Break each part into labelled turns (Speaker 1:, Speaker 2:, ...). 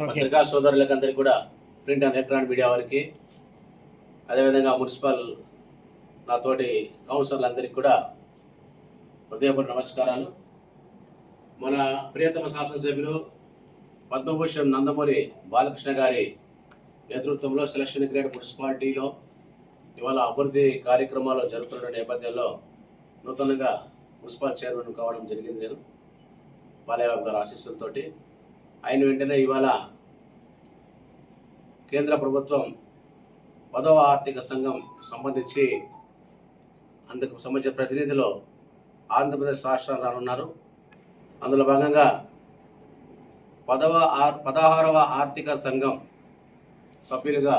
Speaker 1: పత్రికా సోదరులకందరికీ కూడా print and electronic media వారికి, అదేవిధంగా మున్సిపల్ నాతోటి కౌన్సిలర్లందరికీ కూడా హృదయపూర్వక నమస్కారాలు. మన ప్రియతమ శాసనసభ్యులు పద్మభూషణ్ నందమూరి బాలకృష్ణ గారి నేతృత్వంలో సెలక్షన్ గ్రేడ్ మున్సిపాలిటీలో ఇవాళ అభివృద్ధి కార్యక్రమాలు జరుగుతున్న నేపథ్యంలో నూతనంగా మున్సిపల్ చైర్మన్ కావడం జరిగింది. నేను బాలయ్య గారి ఆశీస్సులతోటి ఆయన వెంటనే ఇవాళ కేంద్ర ప్రభుత్వం 10వ ఆర్థిక సంఘం సంబంధించి అందుకు సంబంధించిన ప్రతినిధులు ఆంధ్రప్రదేశ్ రాష్ట్రం రానున్నారు. అందులో భాగంగా 16వ ఆర్థిక సంఘం సభ్యులుగా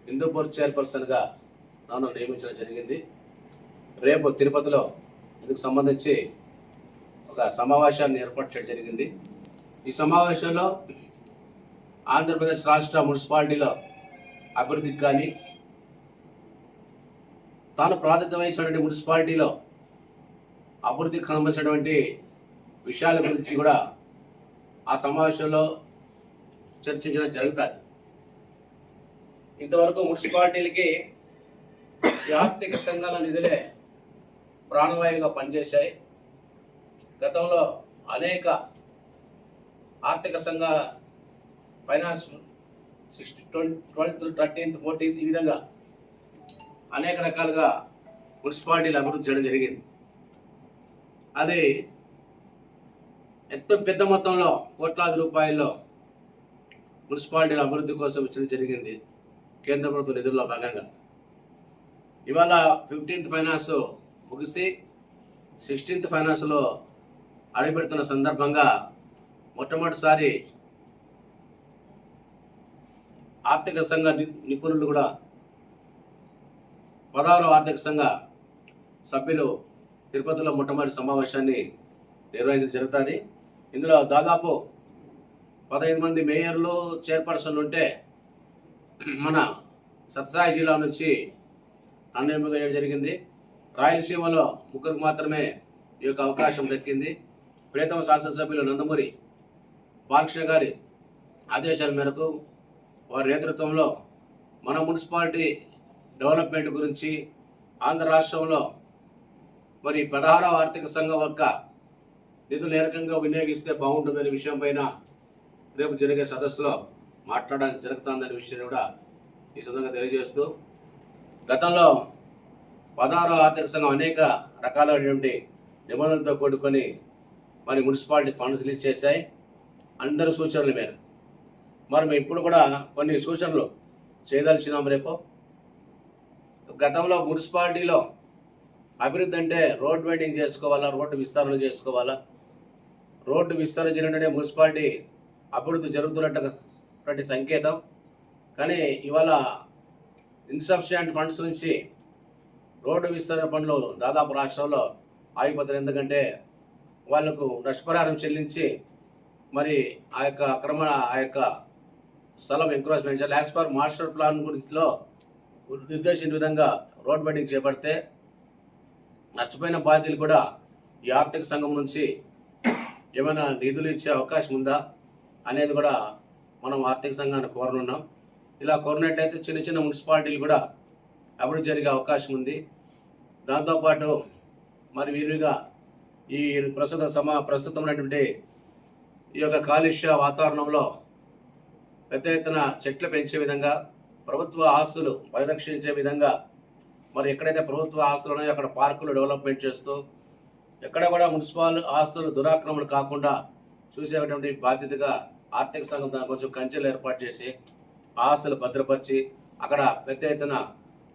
Speaker 1: హిందూపూర్ చైర్పర్సన్గా నన్ను నియమించడం జరిగింది. రేపు తిరుపతిలో ఇందుకు సంబంధించి ఒక సమావేశాన్ని ఏర్పాటు చేయడం జరిగింది. ఈ సమావేశంలో ఆంధ్రప్రదేశ్ రాష్ట్ర మున్సిపాలిటీలో అభివృద్ధికి కానీ, తాను ప్రాతినిధ్యం వహించినటువంటి మున్సిపాలిటీలో అభివృద్ధికి సంబంధించినటువంటి విషయాల గురించి కూడా ఆ సమావేశంలో చర్చించడం జరుగుతుంది. ఇంతవరకు మున్సిపాలిటీలకి ఈ ఆర్థిక సంఘాల నిధులే ప్రాణవాయువుగా పనిచేశాయి. గతంలో అనేక ఆర్థిక సంఘ ఫైనాన్స్ 12th, 13th, 14th ఈ విధంగా అనేక రకాలుగా మున్సిపాలిటీలు అభివృద్ధి చేయడం జరిగింది. అది ఎంతో పెద్ద మొత్తంలో కోట్లాది రూపాయల్లో మున్సిపాలిటీల అభివృద్ధి కోసం ఇచ్చడం జరిగింది కేంద్ర ప్రభుత్వ నిధుల్లో భాగంగా. ఇవాళ 15th ఫైనాన్స్ ముగిసి 16th ఫైనాన్స్లో అడుగుపెడుతున్న సందర్భంగా మొట్టమొదటిసారి ఆర్థిక సంఘ నిపుణులు కూడా 16వ ఆర్థిక సంఘ సభ్యులు తిరుపతిలో మొట్టమొదటి సమావేశాన్ని నిర్వహించడం జరుగుతుంది. ఇందులో దాదాపు 15 మంది మేయర్లు, చైర్పర్సన్లు ఉంటే మన సత్యసాయి జిల్లా నుంచి నన్ను ఎంపిక చేయడం జరిగింది. రాయలసీమలో 3 మాత్రమే ఈ యొక్క అవకాశం దక్కింది. ప్రియతమ శాసనసభ్యులు నందమూరి బాలకృష్ణ గారి ఆదేశాల మేరకు వారి నేతృత్వంలో మన మున్సిపాలిటీ డెవలప్మెంట్ గురించి ఆంధ్ర రాష్ట్రంలో మరి 16వ ఆర్థిక సంఘం యొక్క నిధులు ఏ రకంగా వినియోగిస్తే బాగుంటుందనే విషయం పైన రేపు జరిగే సదస్సులో మాట్లాడడానికి జరుగుతుందనే విషయాన్ని కూడా ఈ సందర్భంగా తెలియజేస్తూ, గతంలో 16వ ఆర్థిక సంఘం అనేక రకాలైనటువంటి నిబంధనలతో కూడుకొని మరి మున్సిపాలిటీ ఫండ్స్ రిలీజ్ చేశాయి. అందరూ సూచనల మేర మరి మేము ఇప్పుడు కూడా కొన్ని సూచనలు చేయదలిచినాం. రేపు గతంలో మున్సిపాలిటీలో అభివృద్ధి అంటే రోడ్ వైడింగ్ చేసుకోవాలా, రోడ్డు విస్తరణ చేసుకోవాలా. రోడ్డు విస్తరణ చేయడం మున్సిపాలిటీ అభివృద్ధి జరుగుతున్నటువంటి సంకేతం. కానీ ఇవాళ ఇన్సఫిషియంట్ ఫండ్స్ నుంచి రోడ్డు విస్తరణ పనులు దాదాపు రాష్ట్రంలో ఆగిపోతారు. ఎందుకంటే వాళ్లకు నష్టపరిహారం చెల్లించి మరి ఆ యొక్క స్థలం ఎంక్రోచ్మెంట్ చేయాలి. యాజ్ పర్ మాస్టర్ ప్లాన్ గురించిలో నిర్దేశించిన విధంగా రోడ్ బైడింగ్ చేపడితే నష్టపోయిన బాధ్యులు కూడా ఈ ఆర్థిక సంఘం నుంచి ఏమైనా నిధులు ఇచ్చే అవకాశం ఉందా అనేది కూడా మనం ఆర్థిక సంఘాన్ని కోరనున్నాం. ఇలా కోరినట్లయితే చిన్న చిన్న మున్సిపాలిటీలు కూడా అభివృద్ధి జరిగే అవకాశం ఉంది. దాంతోపాటు మరి వీరుగా ఈ ప్రస్తుతం ఉన్నటువంటి ఈ యొక్క కాలుష్య వాతావరణంలో పెద్ద ఎత్తున చెట్లు పెంచే విధంగా, ప్రభుత్వ ఆస్తులు పరిరక్షించే విధంగా మరి ఎక్కడైతే ప్రభుత్వ ఆస్తులు ఉన్నాయో అక్కడ పార్కులు డెవలప్మెంట్ చేస్తూ ఎక్కడ కూడా మున్సిపల్ ఆస్తులు దురాక్రమణ కాకుండా చూసేటువంటి బాధ్యతగా ఆర్థిక సంఘం దాని కొంచెం కంచెలు ఏర్పాటు చేసి ఆస్తులు భద్రపరిచి అక్కడ పెద్ద ఎత్తున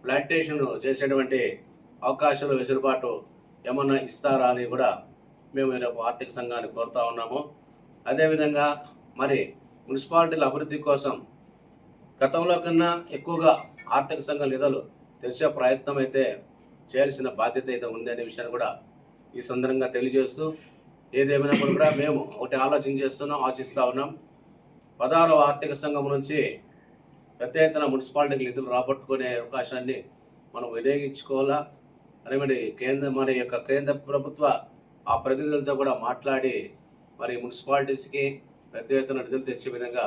Speaker 1: ప్లాంటేషన్ చేసేటువంటి అవకాశాలు, వెసులుబాటు ఏమన్నా ఇస్తారా అని కూడా మేము రేపు ఆర్థిక సంఘాన్ని కోరుతా ఉన్నాము. అదేవిధంగా మరి మున్సిపాలిటీల అభివృద్ధి కోసం గతంలో కన్నా ఎక్కువగా ఆర్థిక సంఘ నిధులు తెచ్చే ప్రయత్నం అయితే చేయాల్సిన బాధ్యత అయితే ఉంది అనే విషయాన్ని కూడా ఈ సందర్భంగా తెలియజేస్తూ, ఏదేమైనా కూడా మేము ఒకటి ఆలోచిస్తూ ఉన్నాం. 16వ ఆర్థిక సంఘం నుంచి పెద్ద ఎత్తున మున్సిపాలిటీకి నిధులు రాబట్టుకునే అవకాశాన్ని మనం వినియోగించుకోవాలా అని మరి కేంద్ర ప్రభుత్వ ఆ ప్రతినిధులతో కూడా మాట్లాడి మరి మున్సిపాలిటీస్కి పెద్ద ఎత్తున నిధులు తెచ్చే విధంగా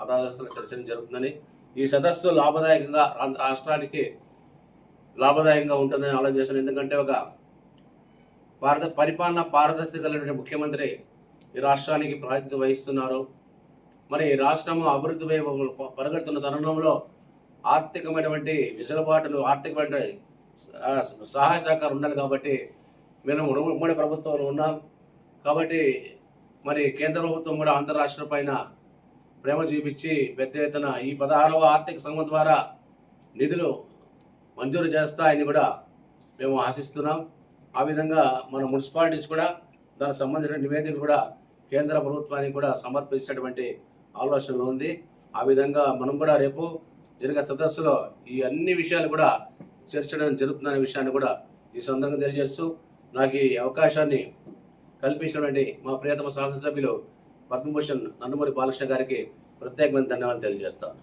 Speaker 1: సదస్సుల చర్చ జరుగుతుందని, ఈ సదస్సు లాభదాయకంగా రాష్ట్రానికి లాభదాయకంగా ఉంటుందని ఆలోచన చేశాను. ఎందుకంటే ఒక పరిపాలన పారదర్శకత కలిగిన ముఖ్యమంత్రి ఈ రాష్ట్రానికి ప్రాతినిధ్యం వహిస్తున్నారు. మరి రాష్ట్రము అభివృద్ధి పరిగెడుతున్న తరుణంలో ఆర్థికమైనటువంటి విజలబాటులు, ఆర్థికమైన సహాయ సహకారం ఉండాలి. కాబట్టి మేము ఉమ్మడి ప్రభుత్వంలో ఉన్నాం. కాబట్టి మరి కేంద్ర ప్రభుత్వం కూడా ఆంధ్ర రాష్ట్రం పైన ప్రేమ చూపించి పెద్ద ఎత్తున ఈ 16వ ఆర్థిక సంఘం ద్వారా నిధులు మంజూరు చేస్తాయని కూడా మేము ఆశిస్తున్నాం. ఆ విధంగా మన మున్సిపాలిటీస్ కూడా దానికి సంబంధించిన నివేదిక కూడా కేంద్ర ప్రభుత్వానికి కూడా సమర్పించేటువంటి ఆలోచనలు ఉంది. ఆ విధంగా మనం కూడా రేపు జరిగే సదస్సులో ఈ అన్ని విషయాలు కూడా చర్చడం జరుగుతుందనే విషయాన్ని కూడా ఈ సందర్భంగా తెలియజేస్తూ, నాకు ఈ అవకాశాన్ని కల్పించినటువంటి మా ప్రియతమ శాసనసభ్యులు పద్మభూషణ్ నందమూరి బాలకృష్ణ గారికి ప్రత్యేకమైన ధన్యవాదాలు తెలియజేస్తాను.